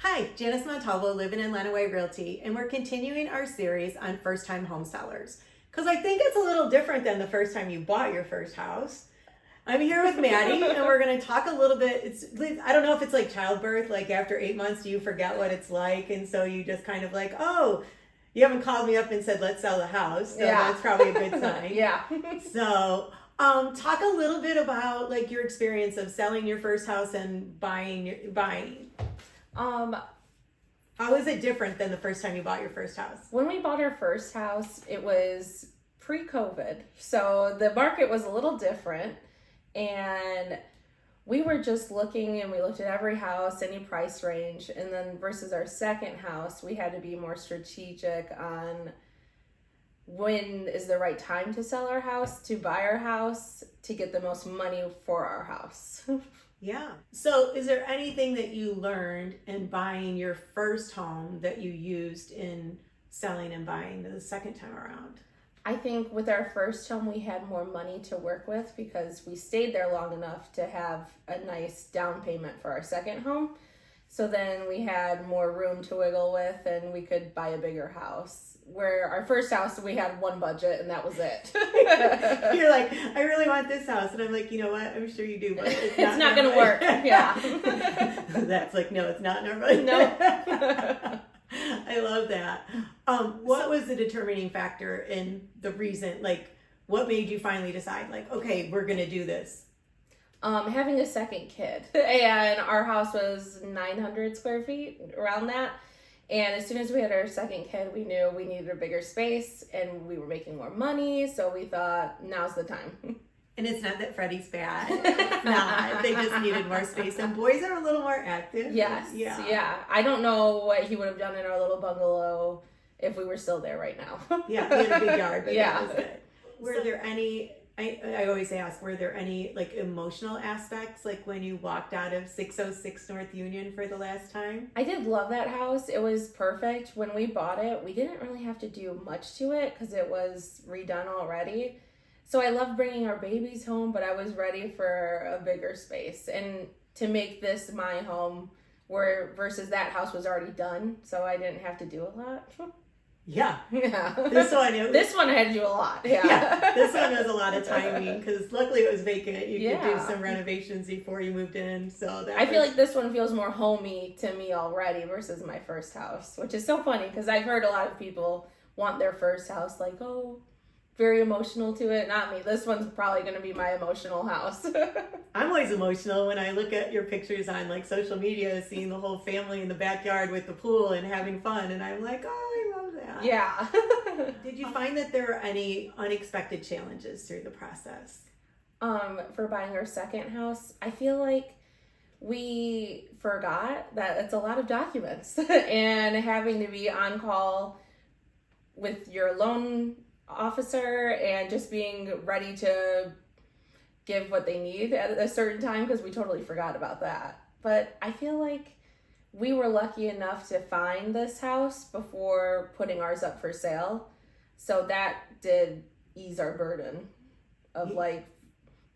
Hi, Janis Montalvo, living in Lenawee Realty, and we're continuing our series on first-time home sellers. Because I think it's a little different than the first time you bought your first house. I'm here with Maddie, and we're going to talk a little bit. I don't know if it's like childbirth, like after 8 months, do you forget what it's like? And so you just kind of like, oh, you haven't called me up and said, let's sell the house. So that's probably a good sign. Yeah. So talk a little bit about like your experience of selling your first house and buying. How is it different than the first time you bought your first house? When we bought our first house, it was pre-COVID. So the market was a little different. And we were just looking and we looked at every house, any price range. And then versus our second house, we had to be more strategic on when is the right time to sell our house, to buy our house, to get the most money for our house. Yeah. So is there anything that you learned in buying your first home that you used in selling and buying the second time around? I think with our first home, we had more money to work with because we stayed there long enough to have a nice down payment for our second home. So then we had more room to wiggle with and we could buy a bigger house. Where our first house, we had one budget and that was it. You're like, I really want this house. And I'm like, you know what? I'm sure you do, but it's not going to work. Yeah. That's like, no, it's not in our budget. No. I love that. What was the determining factor in the reason, like, what made you finally decide, like, okay, we're going to do this? Having a second kid. And our house was 900 square feet, around that. And as soon as we had our second kid, we knew we needed a bigger space and we were making more money. So we thought, now's the time. And it's not that Freddie's bad. It's not. They just needed more space. And boys are a little more active. Yes. Yeah. I don't know what he would have done in our little bungalow if we were still there right now. Yeah, we had a big yard, but yeah. That was good. Were there any, I always ask, were there any like emotional aspects, like when you walked out of 606 North Union for the last time? I did love that house. It was perfect. When we bought it, we didn't really have to do much to it because it was redone already. So I loved bringing our babies home, but I was ready for a bigger space and to make this my home versus that house was already done. So I didn't have to do a lot. Yeah. Yeah. This one I had to do a lot. Yeah. Yeah. This one was a lot of timing because luckily it was vacant. You could do Yeah. some renovations before you moved in. So I feel like this one feels more homey to me already versus my first house, which is so funny because I've heard a lot of people want their first house like, oh, very emotional to it. Not me. This one's probably going to be my emotional house. I'm always emotional when I look at your pictures on like social media, seeing the whole family in the backyard with the pool and having fun. And I'm like, oh, I love that. Yeah. Did you find that there were any unexpected challenges through the process? For buying our second house, I feel like we forgot that it's a lot of documents and having to be on call with your loan officer and just being ready to give what they need at a certain time because we totally forgot about that. But I feel like we were lucky enough to find this house before putting ours up for sale. So that did ease our burden of like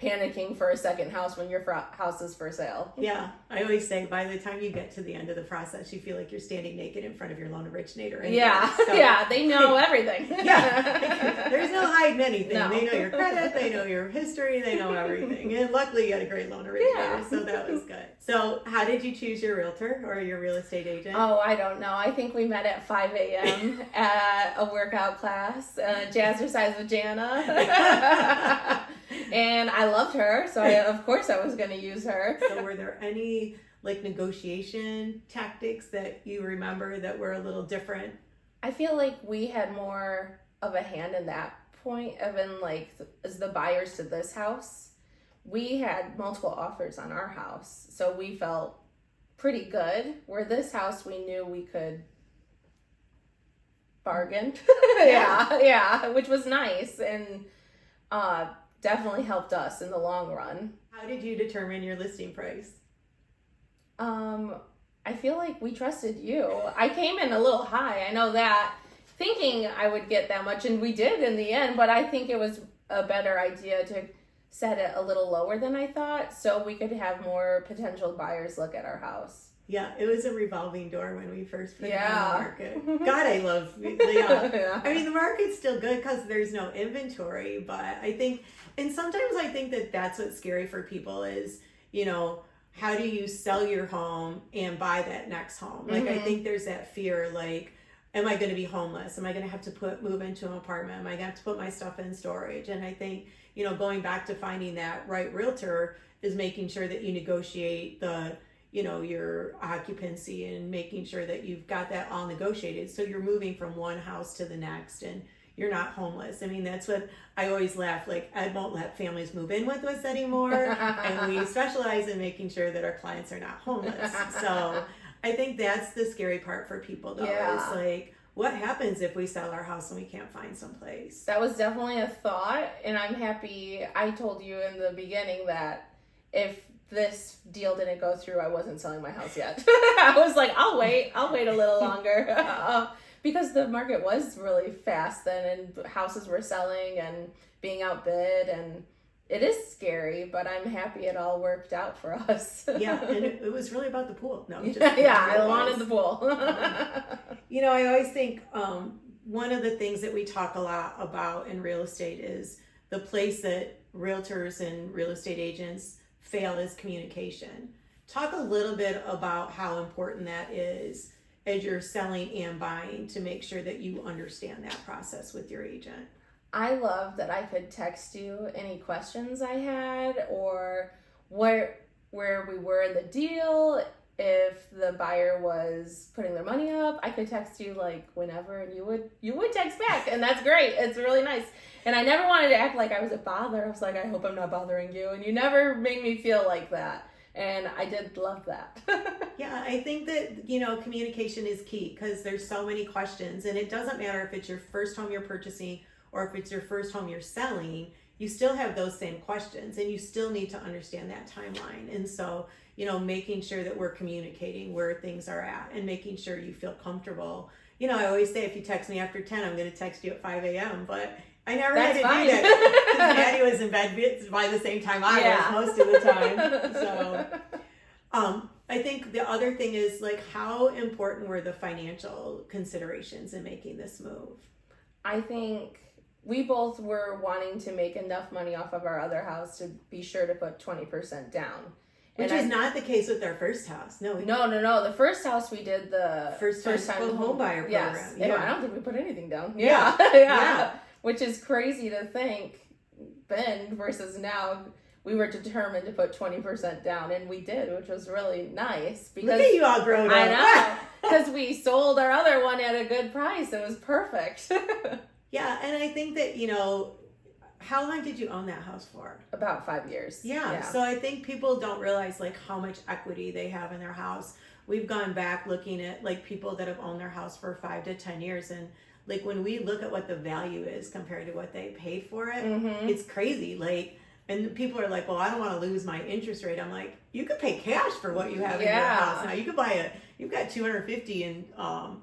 panicking for a second house when your house is for sale. Yeah, I always say by the time you get to the end of the process, you feel like you're standing naked in front of your loan originator. Anyway. Yeah, So, yeah, they know everything. Yeah, there's no hiding anything. No. They know your credit, they know your history, they know everything. And luckily you had a great loan originator, Yeah. so that was good. So how did you choose your realtor or your real estate agent? Oh, I don't know. I think we met at 5 a.m. at a workout class, Jazzercise with Jana. And I loved her, so of course I was going to use her. So were there any like negotiation tactics that you remember that were a little different? I feel like we had more of a hand in that point, even like as the buyers to this house. We had multiple offers on our house, so we felt pretty good. Where this house, we knew we could bargain. yeah, which was nice and definitely helped us in the long run. How did you determine your listing price? I feel like we trusted you. I came in a little high, I know that, thinking I would get that much, and we did in the end, but I think it was a better idea to set it a little lower than I thought so we could have more potential buyers look at our house. Yeah, it was a revolving door when we first put it on Yeah. the market. God, I love, yeah. Yeah. I mean, the market's still good because there's no inventory, but I think, and sometimes I think that that's what's scary for people is, you know, how do you sell your home and buy that next home? Like, I think there's that fear, like, am I going to be homeless? Am I going to have to move into an apartment? Am I going to have to put my stuff in storage? And I think, you know, going back to finding that right realtor is making sure that you negotiate the, you know, your occupancy and making sure that you've got that all negotiated. So you're moving from one house to the next and you're not homeless. I mean, that's what I always laugh. Like, I won't let families move in with us anymore. And we specialize in making sure that our clients are not homeless. So I think that's the scary part for people, though. Yeah. Is like, what happens if we sell our house and we can't find someplace? That was definitely a thought, and I'm happy I told you in the beginning that if this deal didn't go through, I wasn't selling my house yet. I was like, I'll wait a little longer. Because the market was really fast then, and houses were selling and being outbid, and it is scary, but I'm happy it all worked out for us. Yeah, and it was really about the pool. No, just yeah, I wanted the pool. You know, I always think one of the things that we talk a lot about in real estate is the place that realtors and real estate agents fail is communication. Talk a little bit about how important that is as you're selling and buying to make sure that you understand that process with your agent. I love that I could text you any questions I had or where we were in the deal. If the buyer was putting their money up, I could text you like whenever, and you would text back, and that's great. It's really nice. And I never wanted to act like I was a bother. I was like, I hope I'm not bothering you, and you never made me feel like that. And I did love that. Yeah, I think that, you know, communication is key because there's so many questions, and it doesn't matter if it's your first home you're purchasing or if it's your first home you're selling, you still have those same questions and you still need to understand that timeline. And so, you know, making sure that we're communicating where things are at and making sure you feel comfortable. You know, I always say if you text me after 10, I'm going to text you at 5 a.m., but I never had to do that because Maddie was in bed by the same time I was most of the time. So I think the other thing is like how important were the financial considerations in making this move? I think we both were wanting to make enough money off of our other house to be sure to put 20% down. Which is not the case with our first house. No. No. The first house we did the first time home buyer program. Yes. Yeah. I don't think we put anything down. Yeah. Yeah. Which is crazy to think then versus now. We were determined to put 20% down, and we did, which was really nice. Because look at you all grown up. I know. Because we sold our other one at a good price. It was perfect. Yeah, and I think that, you know, how long did you own that house for? About 5 years. Yeah. So I think people don't realize like how much equity they have in their house. We've gone back looking at like people that have owned their house for 5 to 10 years, and like when we look at what the value is compared to what they paid for it, it's crazy. Like, and people are like, well, I don't want to lose my interest rate. I'm like, you could pay cash for what you have in your house. Now you could buy you've got $250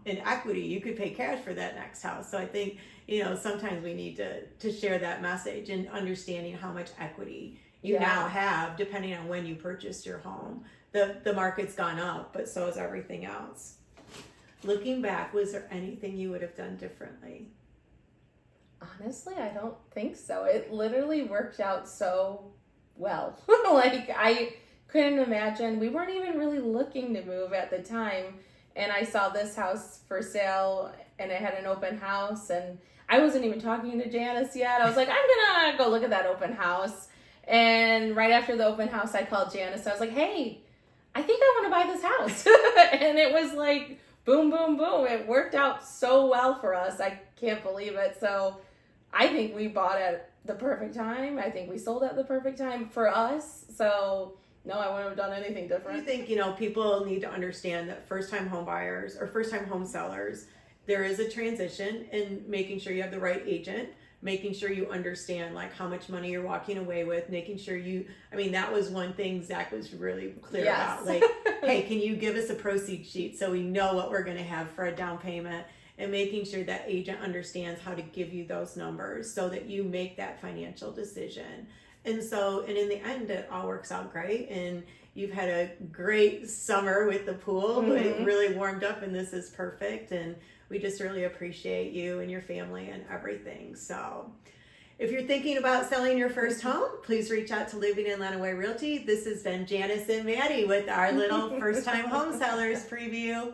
in equity. You could pay cash for that next house. So I think, you know, sometimes we need to share that message and understanding how much equity you now have, depending on when you purchased your home. The market's gone up, but so is everything else. Looking back, was there anything you would have done differently? Honestly, I don't think so. It literally worked out so well. Like, I couldn't imagine. We weren't even really looking to move at the time. And I saw this house for sale, and it had an open house. And I wasn't even talking to Janis yet. I was like, I'm going to go look at that open house. And right after the open house, I called Janis. I was like, hey, I think I want to buy this house. And it was like, boom, boom, boom. It worked out so well for us. I can't believe it. So I think we bought at the perfect time. I think we sold at the perfect time for us. So no, I wouldn't have done anything different. I think, you know, people need to understand that first-time home buyers or first-time home sellers, there is a transition in making sure you have the right agent, making sure you understand like how much money you're walking away with, making sure that was one thing Zach was really clear about. Like, hey, can you give us a proceed sheet so we know what we're going to have for a down payment? And making sure that agent understands how to give you those numbers so that you make that financial decision. And and in the end, it all works out great. And you've had a great summer with the pool. It really warmed up, and this is perfect. And we just really appreciate you and your family and everything. So if you're thinking about selling your first home, please reach out to Living in Lanaway Realty. This has been Janis and Madi with our little first time home sellers preview.